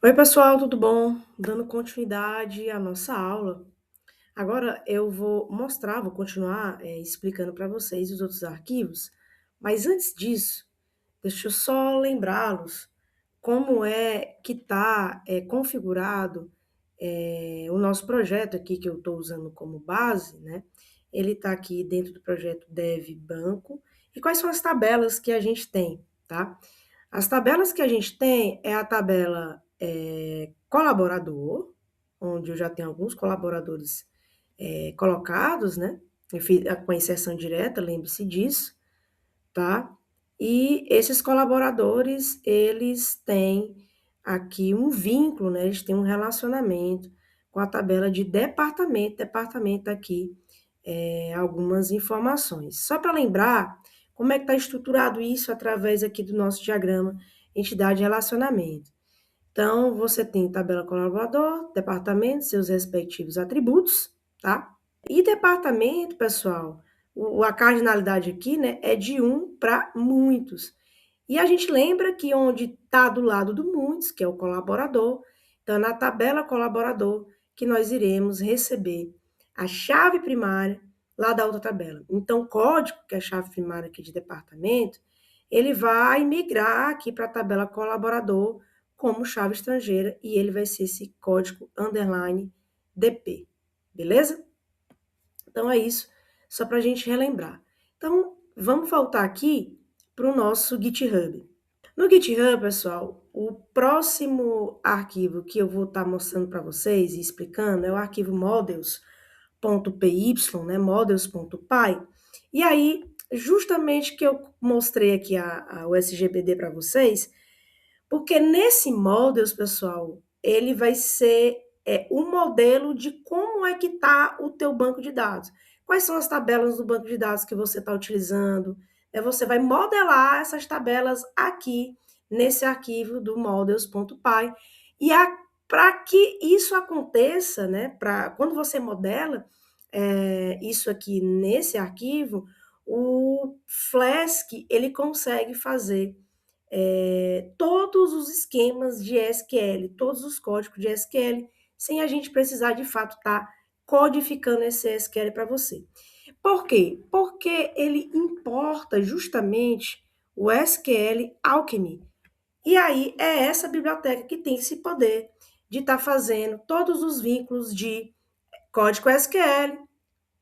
Oi, pessoal, tudo bom? Dando continuidade à nossa aula. Agora eu vou continuar explicando para vocês os outros arquivos, mas antes disso, deixa eu só lembrá-los como é que está configurado o nosso projeto aqui que eu estou usando como base, né? Ele está aqui dentro do projeto Dev Banco e quais são as tabelas que a gente tem, tá? As tabelas que a gente tem é a tabela colaborador, onde eu já tenho alguns colaboradores colocados, né? Eu fiz com a inserção direta, lembre-se disso, tá? E esses colaboradores, eles têm aqui um vínculo, né? Eles têm um relacionamento com a tabela de departamento. Departamento aqui, algumas informações. Só para lembrar como é que está estruturado isso através aqui do nosso diagrama entidade e relacionamento. Então, você tem tabela colaborador, departamento, seus respectivos atributos, tá? E departamento, pessoal, a cardinalidade aqui, né, é de um para muitos. E a gente lembra que onde está do lado do muitos, que é o colaborador, então na tabela colaborador que nós iremos receber a chave primária lá da outra tabela. Então, o código, que é a chave primária aqui de departamento, ele vai migrar aqui para a tabela colaborador como chave estrangeira e ele vai ser esse código underline DP, beleza? Então é isso, só para a gente relembrar. Então, vamos voltar aqui para o nosso GitHub. No GitHub, pessoal, o próximo arquivo que eu vou estar mostrando para vocês e explicando é o arquivo models.py, né, models.py. E aí, justamente que eu mostrei aqui o SGBD para vocês, porque nesse models, pessoal, ele vai ser o modelo de como é que está o teu banco de dados. Quais são as tabelas do banco de dados que você está utilizando? Você vai modelar essas tabelas aqui nesse arquivo do models.py. E para que isso aconteça, né, quando você modela isso aqui nesse arquivo, o Flask ele consegue fazer todos os esquemas de SQL, todos os códigos de SQL, sem a gente precisar de fato estar codificando esse SQL para você. Por quê? Porque ele importa justamente o SQL Alchemy. E aí é essa biblioteca que tem esse poder de estar fazendo todos os vínculos de código SQL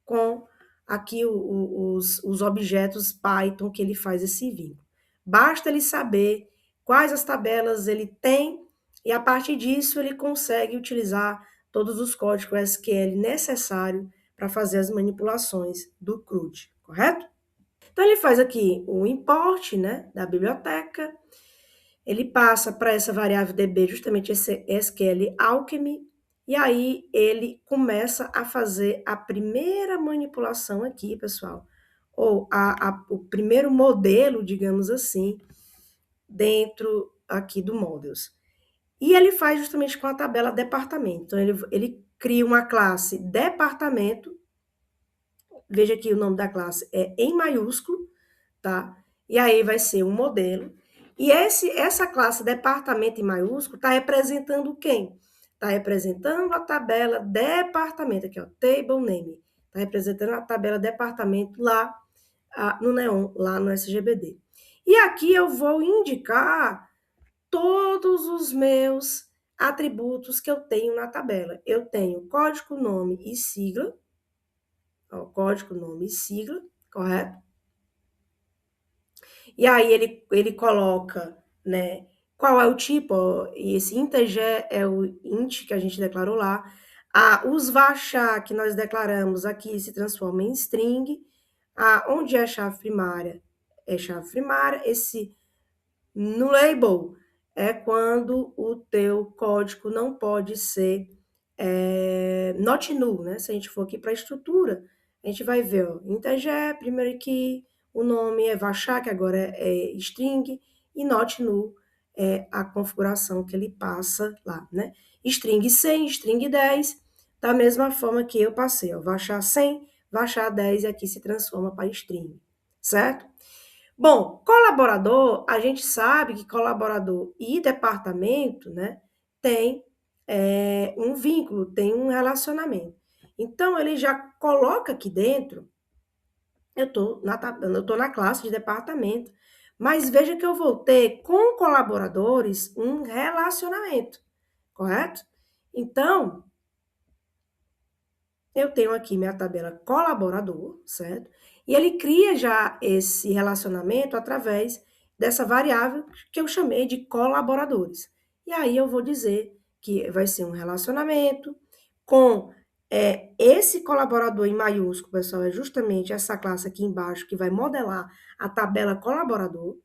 com aqui os objetos Python que ele faz esse vínculo. Basta ele saber quais as tabelas ele tem e a partir disso ele consegue utilizar todos os códigos SQL necessários para fazer as manipulações do CRUD, correto? Então ele faz aqui o import, né, da biblioteca, ele passa para essa variável DB justamente esse SQL Alchemy, e aí ele começa a fazer a primeira manipulação aqui, pessoal, ou o primeiro modelo, digamos assim, dentro aqui do Models. E ele faz justamente com a tabela departamento. Então, ele cria uma classe departamento, veja que o nome da classe é em maiúsculo, tá? E aí vai ser um modelo. E essa classe departamento em maiúsculo está representando quem? Está representando a tabela departamento, aqui, ó, table name. Está representando a tabela departamento lá no Neon, lá no SGBD. E aqui eu vou indicar todos os meus atributos que eu tenho na tabela. Eu tenho código, nome e sigla. Ó, código, nome e sigla, correto? E aí ele coloca, né, qual é o tipo, ó, e esse integer é o int que a gente declarou lá. Os varchar que nós declaramos aqui se transforma em string. Onde é chave primária? É chave primária. Esse no label é quando o teu código não pode ser not null, né? Se a gente for aqui para a estrutura, a gente vai ver, ó, integer, primary key, o nome é varchar, que agora é string, e not null é a configuração que ele passa lá, né? String 100, string 10, da mesma forma que eu passei, ó, varchar 100, varchar 10, e aqui se transforma para string, certo? Bom, colaborador, a gente sabe que colaborador e departamento, né? tem um vínculo, tem um relacionamento. Então, ele já coloca aqui dentro, eu estou na classe de departamento, mas veja que eu vou ter com colaboradores um relacionamento, correto? Então, eu tenho aqui minha tabela colaborador, certo? E ele cria já esse relacionamento através dessa variável que eu chamei de colaboradores. E aí eu vou dizer que vai ser um relacionamento com esse colaborador em maiúsculo, pessoal, é justamente essa classe aqui embaixo que vai modelar a tabela colaborador.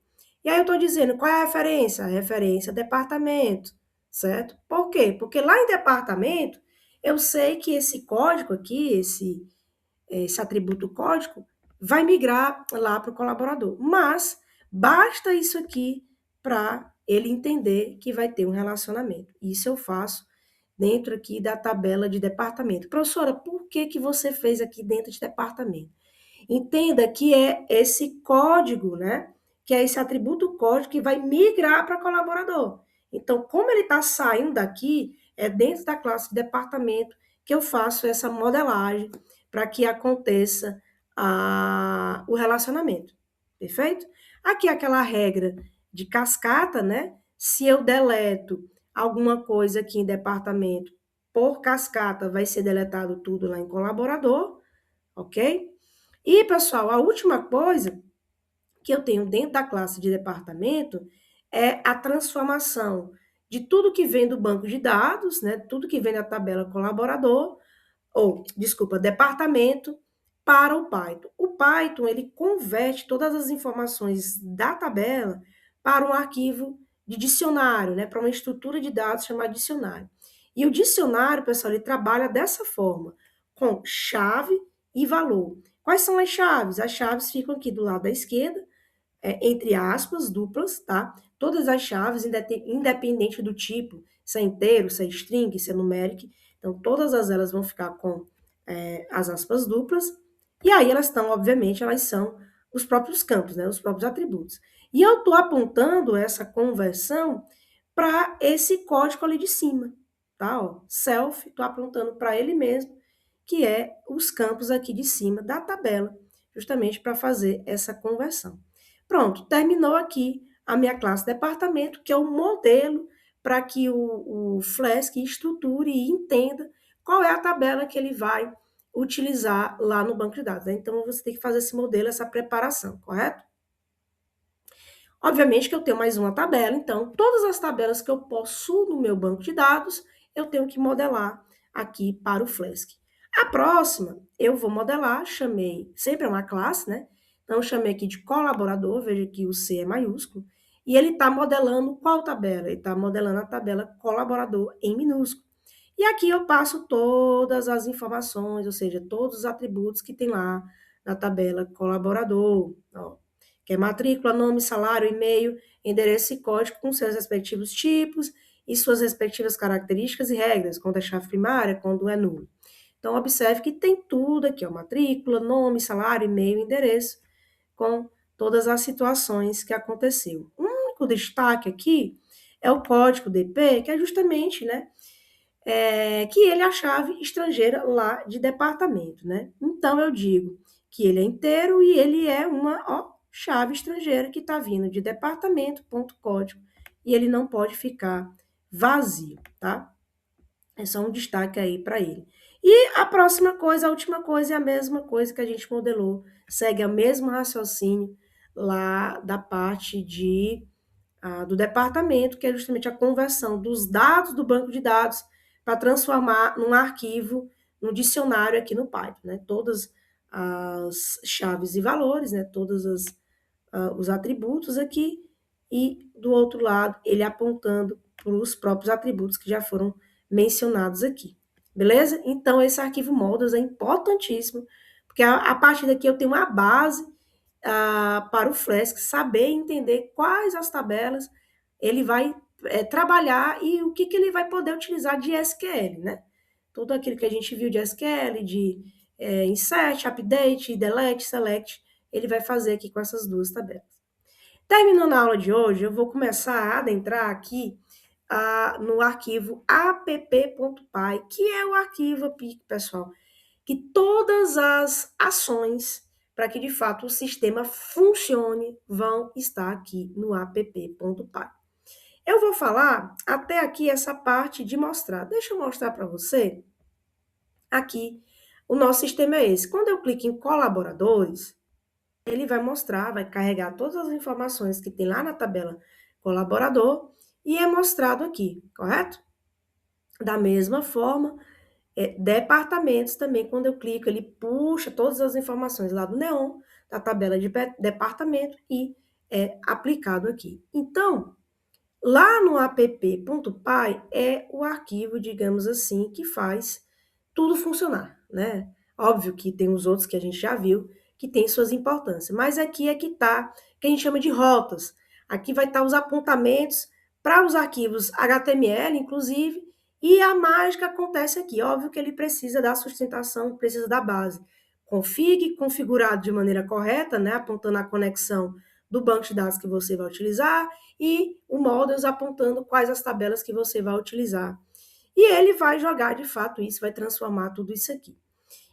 E aí eu estou dizendo qual é a referência? A referência é departamento, certo? Por quê? Porque lá em departamento eu sei que esse código aqui, esse atributo código, vai migrar lá para o colaborador. Mas basta isso aqui para ele entender que vai ter um relacionamento. Isso eu faço dentro aqui da tabela de departamento. Professora, por que, que você fez aqui dentro de departamento? Entenda que é esse código, né? Que é esse atributo código que vai migrar para colaborador. Então, como ele está saindo daqui, é dentro da classe de departamento que eu faço essa modelagem para que aconteça o relacionamento. Perfeito? Aqui é aquela regra de cascata, né? Se eu deleto alguma coisa aqui em departamento por cascata, vai ser deletado tudo lá em colaborador, ok? E, pessoal, a última coisa que eu tenho dentro da classe de departamento é a transformação de tudo que vem do banco de dados, né? Tudo que vem da tabela colaborador, ou, desculpa, departamento, para o Python. O Python, ele converte todas as informações da tabela para um arquivo de dicionário, né? Para uma estrutura de dados chamada dicionário. E o dicionário, pessoal, ele trabalha dessa forma, com chave e valor. Quais são as chaves? As chaves ficam aqui do lado da esquerda, entre aspas, duplas, tá? Todas as chaves, independente do tipo, se é inteiro, se é string, se é numeric, então todas elas vão ficar com as aspas duplas, e aí elas estão, obviamente, elas são os próprios campos, né? Os próprios atributos. E eu estou apontando essa conversão para esse código ali de cima, tá? Ó, self, estou apontando para ele mesmo, que é os campos aqui de cima da tabela, justamente para fazer essa conversão. Pronto, terminou aqui a minha classe departamento, que é o modelo para que o Flask estruture e entenda qual é a tabela que ele vai utilizar lá no banco de dados. Né? Então, você tem que fazer esse modelo, essa preparação, correto? Obviamente que eu tenho mais uma tabela, então, todas as tabelas que eu possuo no meu banco de dados, eu tenho que modelar aqui para o Flask. A próxima, eu vou modelar, chamei, sempre é uma classe, né? Então, eu chamei aqui de colaborador, veja que o C é maiúsculo, e ele está modelando qual tabela? Ele está modelando a tabela colaborador em minúsculo. E aqui eu passo todas as informações, ou seja, todos os atributos que tem lá na tabela colaborador, ó, que é matrícula, nome, salário, e-mail, endereço e código com seus respectivos tipos e suas respectivas características e regras, quando é chave primária, quando é nulo. Então, observe que tem tudo aqui, ó, matrícula, nome, salário, e-mail, endereço, com todas as situações que aconteceu. O único destaque aqui é o código DP, que é justamente, né, que ele é a chave estrangeira lá de departamento, né? Então, eu digo que ele é inteiro e ele é uma chave estrangeira que está vindo de departamento.código e ele não pode ficar vazio, tá? É só um destaque aí para ele. E a próxima coisa, a última coisa, é a mesma coisa que a gente modelou, segue o mesmo raciocínio lá da parte do departamento, que é justamente a conversão dos dados do banco de dados para transformar num arquivo, no dicionário aqui no Python, né? Todas as chaves e valores, né? Todos os atributos aqui, e do outro lado, ele apontando para os próprios atributos que já foram mencionados aqui. Beleza? Então, esse arquivo models é importantíssimo, porque a partir daqui eu tenho uma base para o Flask saber entender quais as tabelas ele vai trabalhar e o que ele vai poder utilizar de SQL, né? Tudo aquilo que a gente viu de SQL, de insert, update, delete, select, ele vai fazer aqui com essas duas tabelas. Terminando a aula de hoje, eu vou começar a adentrar aqui no arquivo app.py, que é o arquivo aqui, pessoal, que todas as ações para que de fato o sistema funcione vão estar aqui no app.py. Eu vou falar até aqui essa parte de mostrar. Deixa eu mostrar para você aqui. O nosso sistema é esse. Quando eu clico em colaboradores, ele vai mostrar, vai carregar todas as informações que tem lá na tabela colaborador e é mostrado aqui, correto? Da mesma forma, departamentos também, quando eu clico, ele puxa todas as informações lá do Neon, da tabela de departamento e é aplicado aqui. Então, lá no app.py é o arquivo, digamos assim, que faz tudo funcionar, né? Óbvio que tem os outros que a gente já viu, que tem suas importâncias, mas aqui é que está, que a gente chama de rotas. Aqui vai estar os apontamentos para os arquivos HTML, inclusive, e a mágica acontece aqui. Óbvio que ele precisa da sustentação, precisa da base. Config, configurado de maneira correta, né? Apontando a conexão do banco de dados que você vai utilizar, e o models apontando quais as tabelas que você vai utilizar. E ele vai jogar de fato isso, vai transformar tudo isso aqui.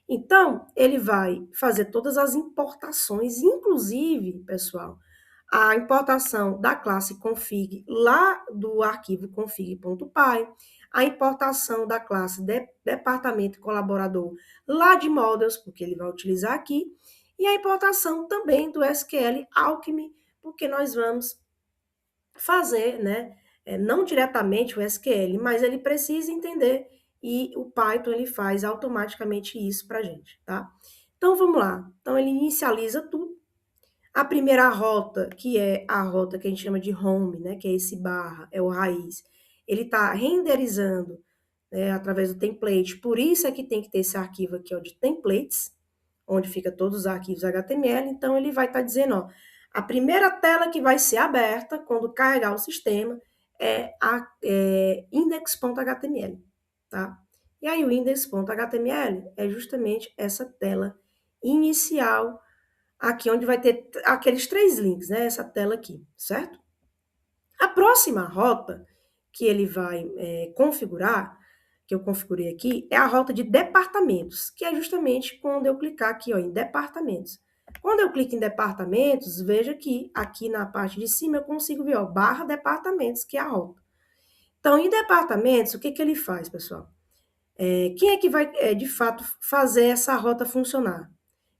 Então, ele vai fazer todas as importações, inclusive, pessoal, a importação da classe config lá do arquivo config.py, a importação da classe departamento colaborador lá de models, porque ele vai utilizar aqui, e a importação também do SQL Alchemy, porque nós vamos fazer, né? Não diretamente o SQL, mas ele precisa entender e o Python ele faz automaticamente isso para a gente, tá? Então vamos lá. Então ele inicializa tudo. A primeira rota, que é a rota que a gente chama de home, né? Que é esse barra, é o raiz. Ele está renderizando, né, através do template. Por isso é que tem que ter esse arquivo aqui, ó, de templates, onde fica todos os arquivos HTML. Então ele vai estar dizendo, ó, a primeira tela que vai ser aberta quando carregar o sistema é a index.html, tá? E aí o index.html é justamente essa tela inicial, aqui onde vai ter aqueles 3 links, né? Essa tela aqui, certo? A próxima rota que ele vai configurar, que eu configurei aqui, é a rota de departamentos, que é justamente quando eu clicar aqui, ó, em departamentos. Quando eu clico em departamentos, veja que aqui na parte de cima eu consigo ver, ó, barra departamentos, que é a rota. Então, em departamentos, o que que ele faz, pessoal? Quem é que vai, de fato, fazer essa rota funcionar?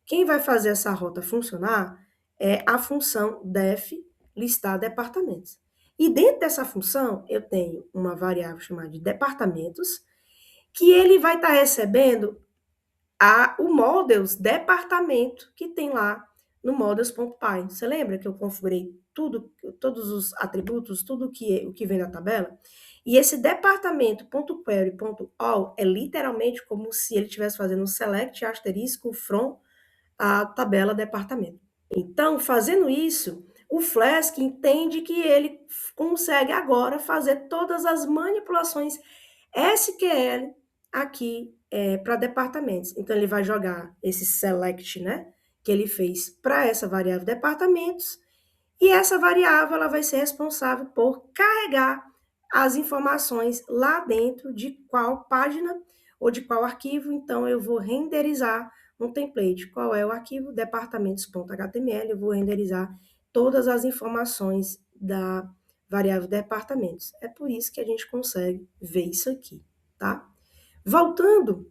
Quem vai fazer essa rota funcionar é a função def listar departamentos. E dentro dessa função, eu tenho uma variável chamada de departamentos, que ele vai estar recebendo o models departamento que tem lá no models.py. Você lembra que eu configurei tudo, todos os atributos, tudo o que vem da tabela? E esse departamento.query.all é literalmente como se ele estivesse fazendo um select asterisco from a tabela departamento. Então, fazendo isso, o Flask entende que ele consegue agora fazer todas as manipulações SQL aqui para departamentos. Então, ele vai jogar esse select, né, que ele fez para essa variável departamentos, e essa variável ela vai ser responsável por carregar as informações lá dentro de qual página ou de qual arquivo. Então, eu vou renderizar um template. Qual é o arquivo? Departamentos.html. Eu vou renderizar todas as informações da variável departamentos. É por isso que a gente consegue ver isso aqui, tá? Voltando,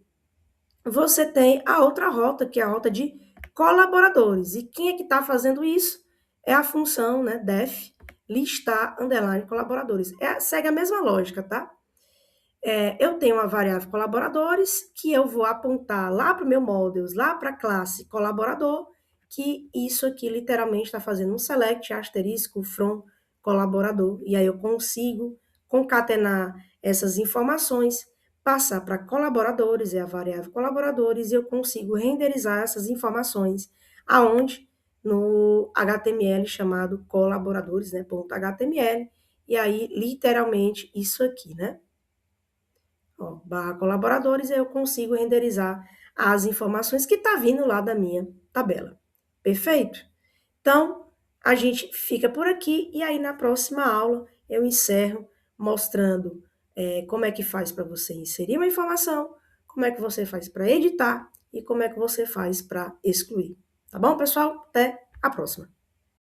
você tem a outra rota, que é a rota de colaboradores. E quem é que está fazendo isso? É a função, né, def listar underline colaboradores. Segue a mesma lógica, tá? Eu tenho uma variável colaboradores que eu vou apontar lá para o meu models, lá para a classe colaborador, que isso aqui literalmente está fazendo um select asterisco from colaborador. E aí eu consigo concatenar essas informações, passar para colaboradores, é a variável colaboradores, e eu consigo renderizar essas informações aonde? No HTML chamado colaboradores, né, .html, e aí literalmente isso aqui, né? Ó, barra colaboradores, eu consigo renderizar as informações que tá vindo lá da minha tabela. Perfeito? Então, a gente fica por aqui e aí na próxima aula eu encerro mostrando como é que faz para você inserir uma informação, como é que você faz para editar e como é que você faz para excluir. Tá bom, pessoal? Até a próxima!